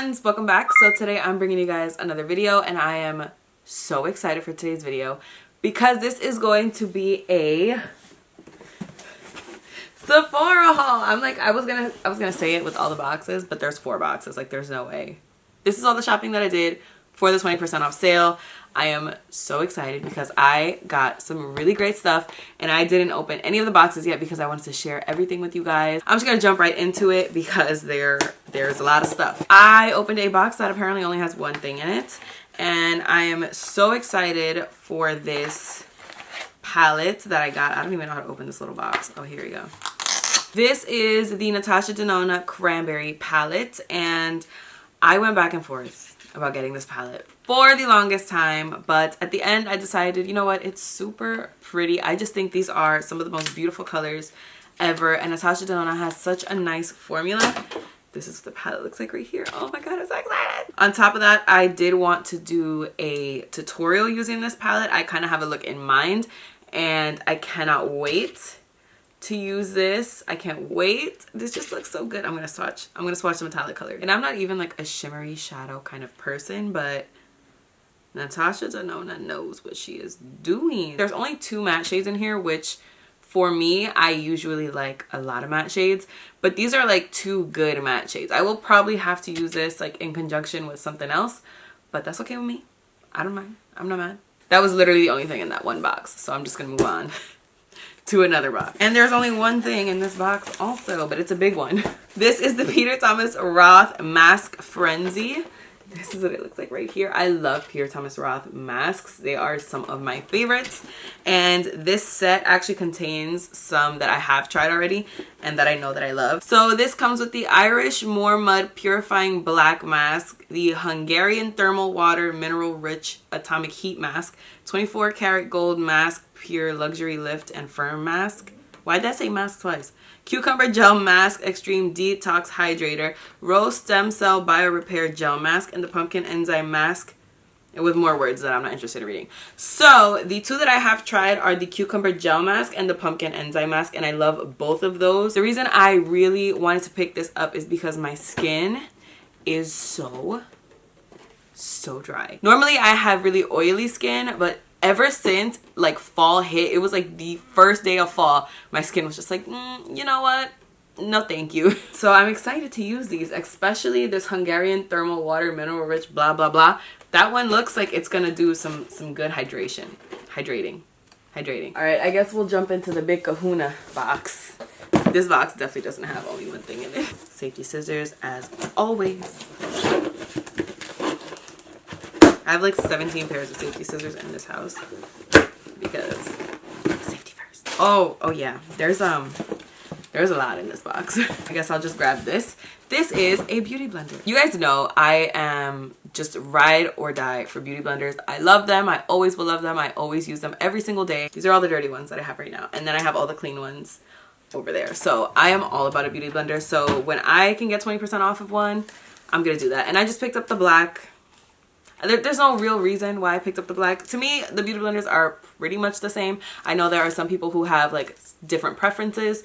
friends, welcome back. So today I'm bringing you guys another video and I am so excited for today's video because this is going to be a Sephora haul. I was gonna say it with all the boxes, but there's 4 boxes. Like, there's no way. This is all the shopping that I did for the 20% off sale. I am so excited because I got some really great stuff and I didn't open any of the boxes yet because I wanted to share everything with you guys. I'm just gonna jump right into it because there's a lot of stuff. I opened a box that apparently only has one thing in it, and I am so excited for this palette that I got. I don't even know how to open this little box. Oh, here we go. This is the Natasha Denona Cranberry palette, and I went back and forth about getting this palette for the longest time, but at the end I decided, you know what, it's super pretty. I just think these are some of the most beautiful colors ever, and Natasha Denona has such a nice formula. This is what the palette looks like right here. Oh my god, I'm so excited. On top of that, I did want to do a tutorial using this palette. I kind of have a look in mind and I cannot wait to use this. I can't wait. This just looks so good. I'm gonna swatch the metallic color. And I'm not even like a shimmery shadow kind of person, but Natasha Denona knows what she is doing. There's only 2 matte shades in here, which for me, I usually like a lot of matte shades, but these are like 2 good matte shades. I will probably have to use this like in conjunction with something else, but that's okay with me. I don't mind. I'm not mad. That was literally the only thing in that one box, so I'm just gonna move on to another box. And there's only one thing in this box also, but it's a big one. This is the Peter Thomas Roth Mask Frenzy. This is what it looks like right here. I love Peter Thomas Roth masks. They are some of my favorites. And this set actually contains some that I have tried already and that I know that I love. So this comes with the Irish Moor Mud Purifying Black Mask, the Hungarian Thermal Water Mineral Rich Atomic Heat Mask, 24 karat gold mask, pure luxury lift and firm mask. Why'd that say mask twice? Cucumber Gel Mask Extreme Detox Hydrator, Rose Stem Cell Bio Repair Gel Mask, and the Pumpkin Enzyme Mask, with more words that I'm not interested in reading. So the 2 that I have tried are the Cucumber Gel Mask and the Pumpkin Enzyme Mask, and I love both of those. The reason I really wanted to pick this up is because my skin is so dry. Normally I have really oily skin, but ever since like fall hit, it was like the first day of fall, my skin was just like, you know what? No, thank you. So I'm excited to use these, especially this Hungarian Thermal Water Mineral Rich blah blah blah. That one looks like it's gonna do some good hydrating. All right, I guess we'll jump into the big kahuna box. This box definitely doesn't have only one thing in it. Safety scissors as always. I have like 17 pairs of safety scissors in this house because safety first. Oh yeah, there's a lot in this box. I guess I'll just grab this. This is a beauty blender. You guys know I am just ride or die for beauty blenders. I love them. I always will love them. I always use them every single day. These are all the dirty ones that I have right now, and then I have all the clean ones over there. So I am all about a beauty blender. So when I can get 20% off of one, I'm gonna do that. And I just picked up the black. There's no real reason why I picked up the black. To me, the beauty blenders are pretty much the same. I know there are some people who have like different preferences.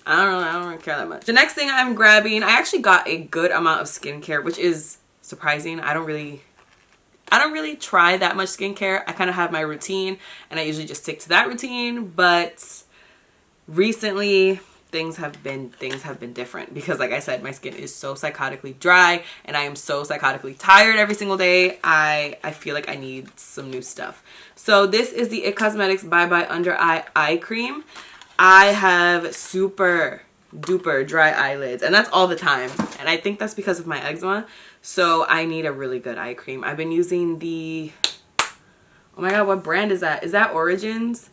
I don't really care that much. The next thing I'm grabbing, I actually got a good amount of skincare, which is surprising. I don't really try that much skincare. I kind of have my routine and I usually just stick to that routine, but recently things have been different because, like I said, my skin is so psychotically dry and I am so psychotically tired every single day. I feel like I need some new stuff. So this is the It Cosmetics Bye Bye Under Eye Cream. I have super duper dry eyelids and that's all the time, and I think that's because of my eczema, so I need a really good eye cream. I've been using the, oh my god, what brand is that? Is that Origins?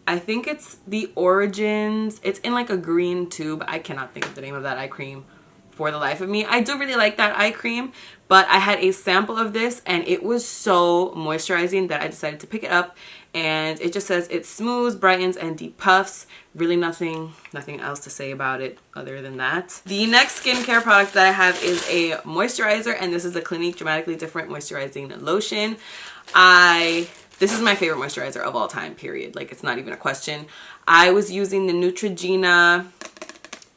I think it's the Origins. It's in like a green tube. I cannot think of the name of that eye cream for the life of me. I do really like that eye cream, but I had a sample of this and it was so moisturizing that I decided to pick it up, and it just says it smooths, brightens, and depuffs. Really nothing else to say about it other than that. The next skincare product that I have is a moisturizer, and this is the Clinique Dramatically Different Moisturizing Lotion. This is my favorite moisturizer of all time, period. Like, it's not even a question. I was using the Neutrogena,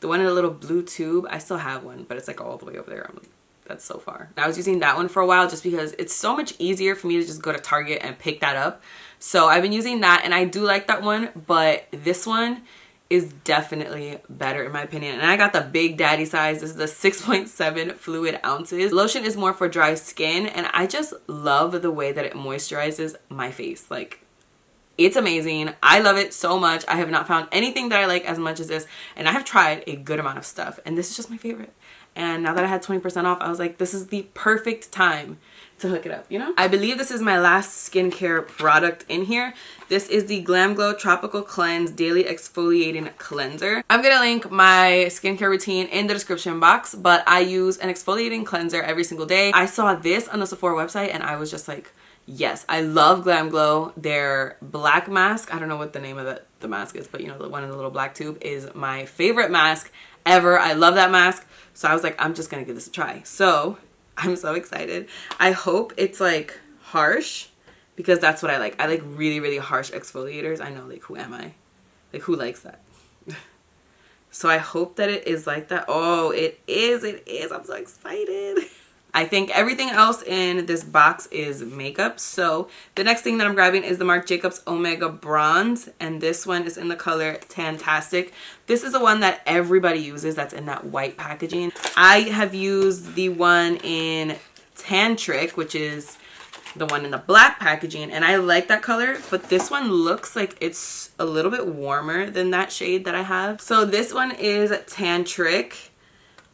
the one in a little blue tube. I still have one, but it's like all the way over there. I'm That's so far. I was using that one for a while just because it's so much easier for me to just go to Target and pick that up. So I've been using that and I do like that one, but this one is definitely better in my opinion. And I got the big daddy size. This is the 6.7 fluid ounces. Lotion is more for dry skin and I just love the way that it moisturizes my face. Like, it's amazing. I love it so much. I have not found anything that I like as much as this, and I have tried a good amount of stuff, and this is just my favorite. And now that I had 20% off, I was like, this is the perfect time to hook it up, you know? I believe this is my last skincare product in here. This is the Glam Glow Tropical Cleanse Daily Exfoliating Cleanser. I'm gonna link my skincare routine in the description box, but I use an exfoliating cleanser every single day. I saw this on the Sephora website, and I was just like, yes, I love Glam Glow. Their black mask, I don't know what the name of the mask is, but you know, the one in the little black tube is my favorite mask ever. I love that mask. So I was like, I'm just gonna give this a try. So I'm so excited. I hope it's like harsh because that's what I like. I like really, really harsh exfoliators. I know, like, who am I? Like, who likes that? So I hope that it is like that. Oh, it is. It is. I'm so excited. I think everything else in this box is makeup. So the next thing that I'm grabbing is the Marc Jacobs Omega Bronze. And this one is in the color Tantastic. This is the one that everybody uses that's in that white packaging. I have used the one in Tantric, which is the one in the black packaging. And I like that color. But this one looks like it's a little bit warmer than that shade that I have. So this one is Tantric.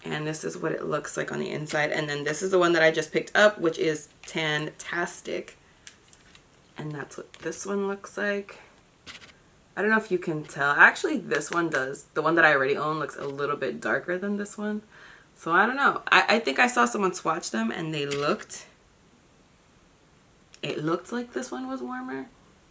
And this is what it looks like on the inside. And then this is the one that I just picked up, which is Tantastic. And that's what this one looks like. I don't know if you can tell. Actually, this one does. The one that I already own looks a little bit darker than this one. So I don't know. I think I saw someone swatch them and they looked... It looked like this one was warmer.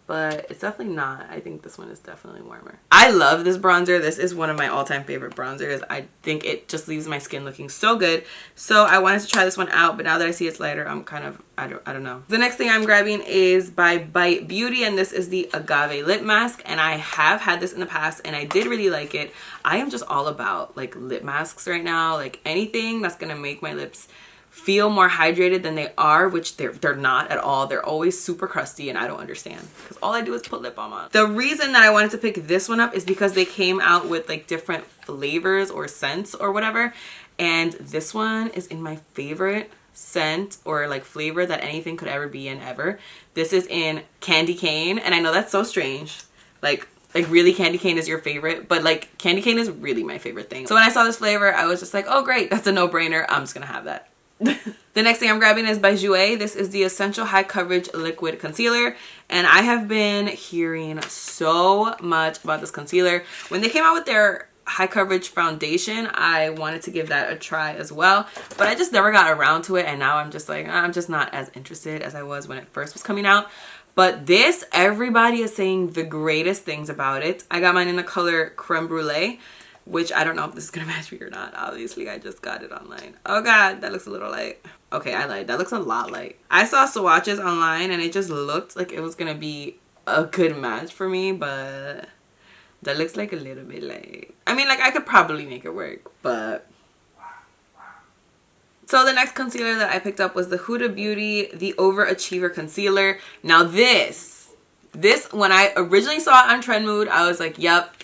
But it's definitely not. I think this one is definitely warmer. I love this bronzer. This is one of my all-time favorite bronzers. I think it just leaves my skin looking so good. So I wanted to try this one out, but now that I see it's lighter, I'm kind of, I don't know. The next thing I'm grabbing is by Bite Beauty, and this is the Agave lip mask. And I have had this in the past, and I did really like it. I am just all about like lip masks right now. Like anything that's gonna make my lips feel more hydrated than they are, which they're not at all. They're always super crusty and I don't understand because all I do is put lip balm on. The reason that I wanted to pick this one up is because they came out with like different flavors or scents or whatever, and this one is in my favorite scent or like flavor that anything could ever be in ever. This is in Candy Cane, and I know that's so strange. Like really candy cane is your favorite, but like candy cane is really my favorite thing. So when I saw this flavor, I was just like, oh great, that's a no-brainer. I'm just gonna have that. The next thing I'm grabbing is by Jouer. This is the Essential High Coverage Liquid Concealer, and I have been hearing so much about this concealer. When they came out with their high coverage foundation, I wanted to give that a try as well, but I just never got around to it, and now I'm just like, I'm just not as interested as I was when it first was coming out. But this, everybody is saying the greatest things about it. I got mine in the color Creme Brûlée, which I don't know if this is gonna match me or not. Obviously, I just got it online. Oh god, that looks a little light. Okay, I lied. That looks a lot light. I saw swatches online and it just looked like it was gonna be a good match for me, but that looks like a little bit light. I mean, like I could probably make it work, but... So the next concealer that I picked up was the Huda Beauty, the Overachiever Concealer. Now this, when I originally saw it on Trendmood, I was like, yep,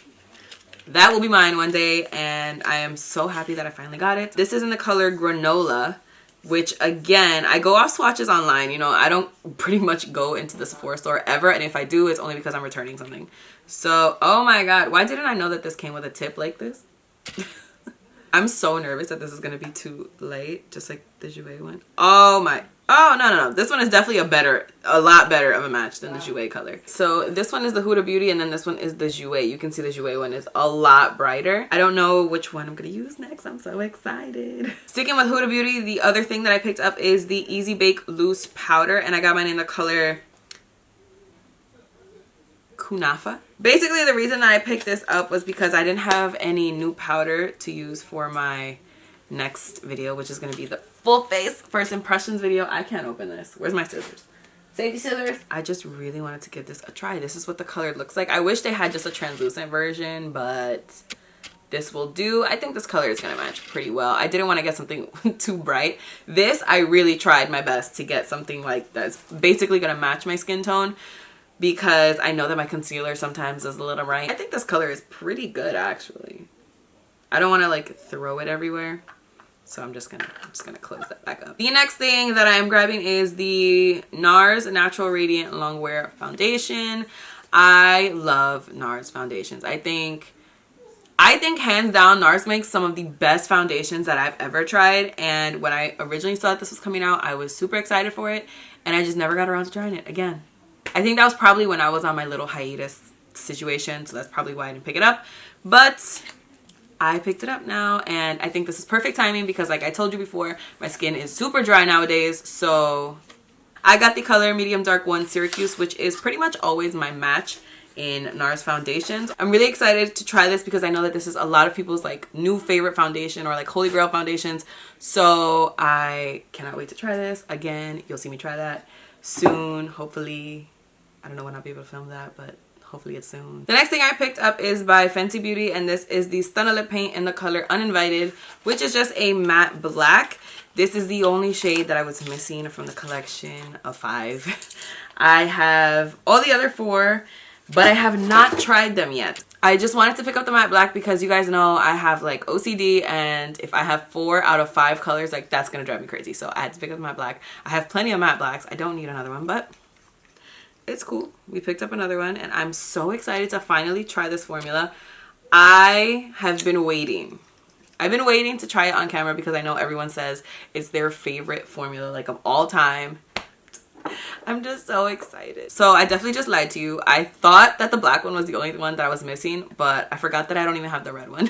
that will be mine one day, and I am so happy that I finally got it. This is in the color Granola, which again, I go off swatches online. You know, I don't pretty much go into the Sephora store ever, and if I do, it's only because I'm returning something. So, oh my god, why didn't I know that this came with a tip like this? I'm so nervous that this is going to be too light, just like the Jouer one. Oh my... Oh, no. This one is definitely a lot better of a match than the Jouer color. So this one is the Huda Beauty, and then this one is the Jouer. You can see the Jouer one is a lot brighter. I don't know which one I'm going to use next. I'm so excited. Sticking with Huda Beauty, the other thing that I picked up is the Easy Bake Loose Powder, and I got mine in the color Kunafa. Basically, the reason that I picked this up was because I didn't have any new powder to use for my next video, which is going to be the full face first impressions video. I can't open this. Where's my scissors? Safety scissors. I just really wanted to give this a try. This is what the color looks like. I wish they had just a translucent version, but this will do. I think this color is gonna match pretty well. I didn't want to get something too bright. This, I really tried my best to get something like that's basically gonna match my skin tone, because I know that my concealer sometimes is a little bright. I think this color is pretty good actually. I don't want to like throw it everywhere, so I'm just gonna close that back up. The next thing that I am grabbing is the Nars Natural Radiant Longwear Foundation. I love Nars foundations. I think hands down Nars makes some of the best foundations that I've ever tried, and when I originally saw that this was coming out, I was super excited for it, and I just never got around to trying it again. I think that was probably when I was on my little hiatus situation, so that's probably why I didn't pick it up, but I picked it up now, and I think this is perfect timing because, like I told you before, my skin is super dry nowadays. So I got the color medium dark 1 Syracuse, which is pretty much always my match in Nars foundations. I'm really excited to try this because I know that this is a lot of people's like new favorite foundation, or like holy grail foundations, so I cannot wait to try this. Again, you'll see me try that soon, hopefully. I don't know when I'll be able to film that, but hopefully it's soon. The next thing I picked up is by Fenty Beauty, and this is the Stunna lip paint in the color Uninvited, which is just a matte black. This is the only shade that I was missing from the collection of 5. I have all the other 4, but I have not tried them yet. I just wanted to pick up the matte black because you guys know I have like OCD, and if I have 4 out of 5 colors, like that's gonna drive me crazy. So I had to pick up the matte black. I have plenty of matte blacks. I don't need another one, but it's cool. We picked up another one, and I'm so excited to finally try this formula. I have been waiting. I've been waiting to try it on camera because I know everyone says it's their favorite formula like of all time. I'm just so excited. So I definitely just lied to you. I thought that the black one was the only one that I was missing, but I forgot that I don't even have the red one.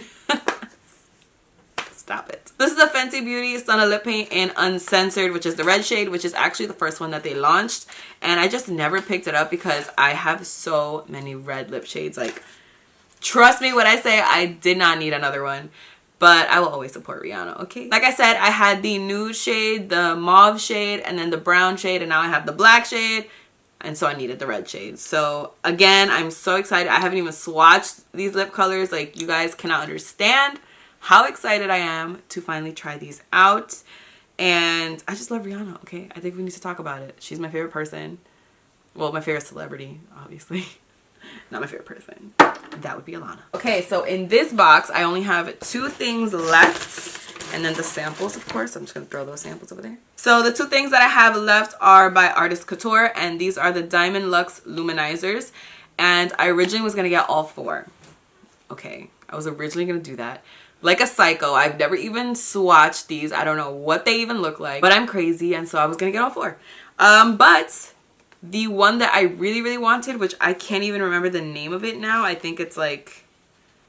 Stop it. This is the Fenty Beauty Stunna lip paint in Uncensored, which is the red shade, which is actually the first one that they launched, and I just never picked it up because I have so many red lip shades. Like, trust me when I say I did not need another one, but I will always support Rihanna, okay? Like I said, I had the nude shade, the mauve shade, and then the brown shade, and now I have the black shade, and so I needed the red shade. So again, I'm so excited. I haven't even swatched these lip colors. Like, you guys cannot understand how excited I am to finally try these out. And I just love Rihanna, okay? I think we need to talk about it. She's my favorite person. Well, my favorite celebrity, obviously. Not my favorite person. That would be Alana. Okay, so in this box, I only have 2 things left. And then the samples, of course. I'm just going to throw those samples over there. So the 2 things that I have left are by Artist Couture. And these are the Diamond Luxe Luminizers. And I originally was going to get all 4. Okay, I was originally going to do that. Like a psycho. I've never even swatched these. I don't know what they even look like, but I'm crazy, and so I was gonna get all 4. But the one that I really wanted, which I can't even remember the name of it now, I think it's like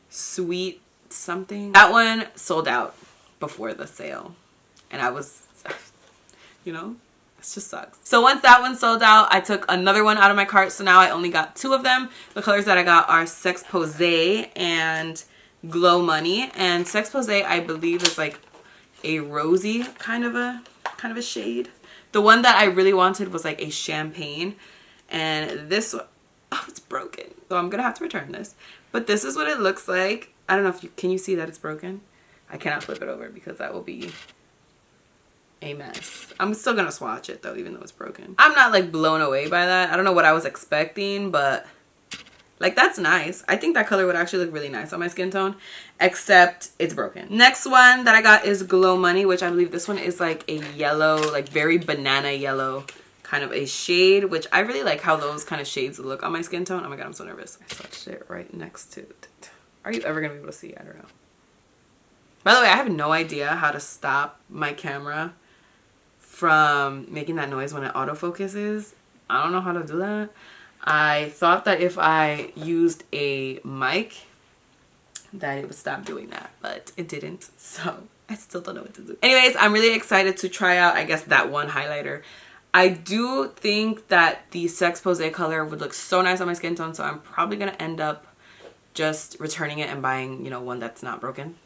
Sweet something, that one sold out before the sale, and I was, you know, it just sucks. So once that one sold out, I took another one out of my cart, so now I only got 2 of them. The colors that I got are Sex Posé and Glow Money, and Sex Posé I believe is like a rosy kind of a shade. The one that I really wanted was like a champagne, and this one, oh, it's broken, so I'm gonna have to return this. But this is what it looks like. I don't know if you can you see that it's broken. I cannot flip it over because that will be a mess. I'm still gonna swatch it though, even though it's broken. I'm not like blown away by that. I don't know what I was expecting, but like, that's nice. I think that color would actually look really nice on my skin tone, except it's broken. Next one that I got is Glow Money, which I believe this one is like a yellow, like very banana yellow kind of a shade, which I really like how those kind of shades look on my skin tone. Oh my god, I'm so nervous. I swatched it right next to it. Are you ever gonna be able to see? I don't know. By the way, I have no idea how to stop my camera from making that noise when it autofocuses. I don't know how to do that. I thought that if I used a mic that it would stop doing that, but it didn't, so I still don't know what to do. Anyways, I'm really excited to try out, I guess, that one highlighter. I do think that the Sex Posé color would look so nice on my skin tone, so I'm probably gonna end up just returning it and buying, you know, one that's not broken.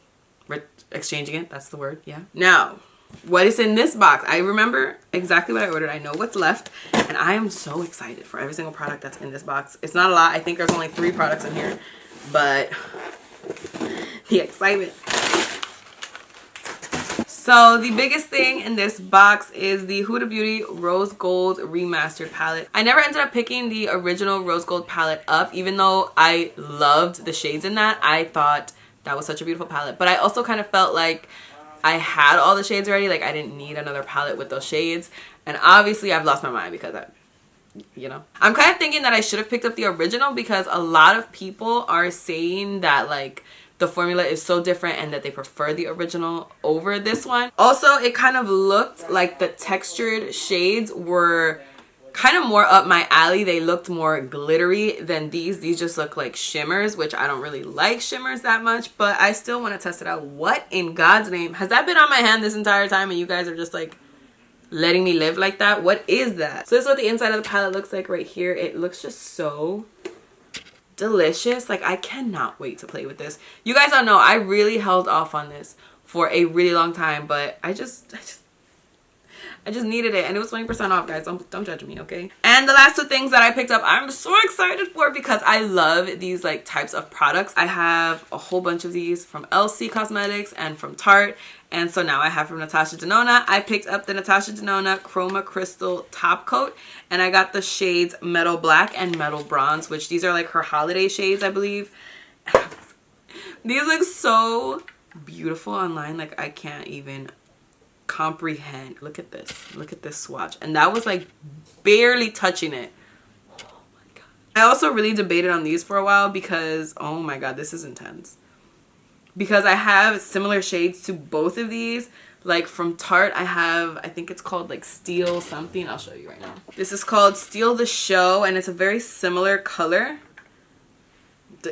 Exchanging it, that's the word, yeah. Now, what is in this box? I remember exactly what I ordered. I know what's left, and I am so excited for every single product that's in this box. It's not a lot. I think there's only 3 products in here, but The excitement. So the biggest thing in this box is the Huda Beauty Rose Gold Remastered palette. I never ended up picking the original Rose Gold palette up, even though I loved the shades in that. I thought that was such a beautiful palette, but I also kind of felt like I had all the shades already. Like I didn't need another palette with those shades. And obviously I've lost my mind because I'm kind of thinking that I should have picked up the original, because a lot of people are saying that like the formula is so different and that they prefer the original over this one. Also, it kind of looked like the textured shades were kind of more up my alley. They looked more glittery than these. These just look like shimmers, which I don't really like shimmers that much, but I still want to test it out. What in God's name? Has that been on my hand this entire time and you guys are just like letting me live like that? What is that? So this is what the inside of the palette looks like right here. It looks just so delicious. Like I cannot wait to play with this. You guys don't know, I really held off on this for a really long time, but I just needed it, and it was 20% off, guys. Don't judge me, okay? And the last two things that I picked up, I'm so excited for, because I love these like types of products. I have a whole bunch of these from LC Cosmetics and from Tarte, and so now I have from Natasha Denona. I picked up the Natasha Denona Chroma Crystal Top Coat, and I got the shades Metal Black and Metal Bronze, which these are like her holiday shades, I believe. These look so beautiful online, like I can't even comprehend. Look at this swatch, and that was like barely touching it. Oh my god. I also really debated on these for a while because, oh my god, this is intense, because I have similar shades to both of these. Like from Tarte, I have, I think it's called like Steal something. I'll show you right now. This is called Steal the Show, and it's a very similar color,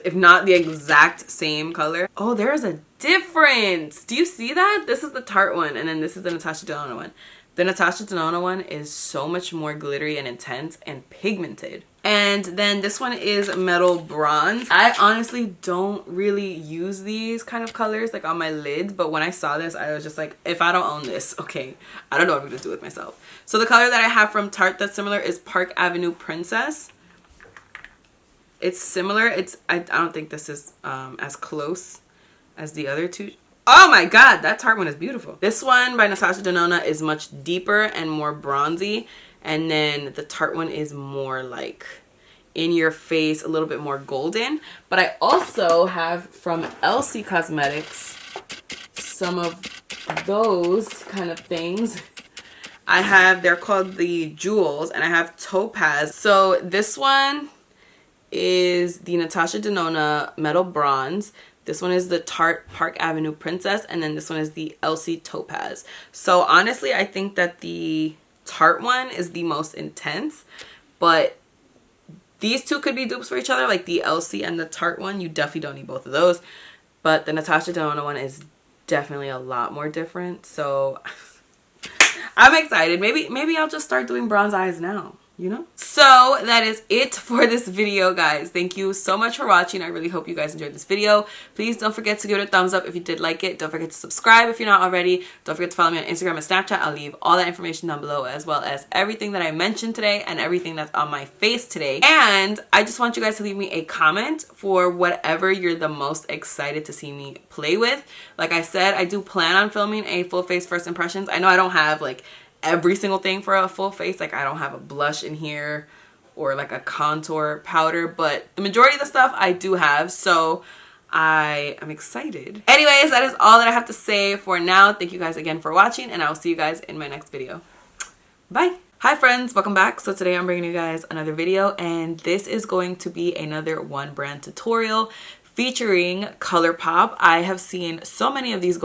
if not the exact same color. Oh, there's a difference. Do you see that? This is the Tarte one, and then this is the Natasha Denona one. The Natasha Denona one is so much more glittery and intense and pigmented. And then this one is Metal Bronze. I honestly don't really use these kind of colors like on my lids, but when I saw this, I was just like, if I don't own this, okay, I don't know what I'm gonna do with myself. So the color that I have from Tarte that's similar is Park Avenue Princess. It's similar. I don't think this is as close as the other two. Oh my god, that Tarte one is beautiful. This one by Natasha Denona is much deeper and more bronzy, and then the Tarte one is more like in your face, a little bit more golden. But I also have from LC Cosmetics some of those kind of things. I have, they're called the Jewels, and I have Topaz. So this one is the Natasha Denona Metal Bronze. This one is the Tarte Park Avenue Princess, and then this one is the LC Topaz. So honestly, I think that the Tarte one is the most intense, but these two could be dupes for each other, like the LC and the Tarte one. You definitely don't need both of those, but the Natasha Denona one is definitely a lot more different. So I'm excited. Maybe I'll just start doing bronze eyes now, you know? So that is it for this video, guys. Thank you so much for watching. I really hope you guys enjoyed this video. Please don't forget to give it a thumbs up if you did like it. Don't forget to subscribe if you're not already. Don't forget to follow me on Instagram and Snapchat. I'll leave all that information down below, as well as everything that I mentioned today and everything that's on my face today. And I just want you guys to leave me a comment for whatever you're the most excited to see me play with. Like I said, I do plan on filming a full face first impressions. I know I don't have like every single thing for a full face. Like I don't have a blush in here or like a contour powder, but the majority of the stuff I do have, so I am excited. Anyways, that is all that I have to say for now. Thank you guys again for watching, and I will see you guys in my next video. Bye. Hi friends, welcome back. So today I'm bringing you guys another video, and this is going to be another one brand tutorial featuring ColourPop. I have seen so many of these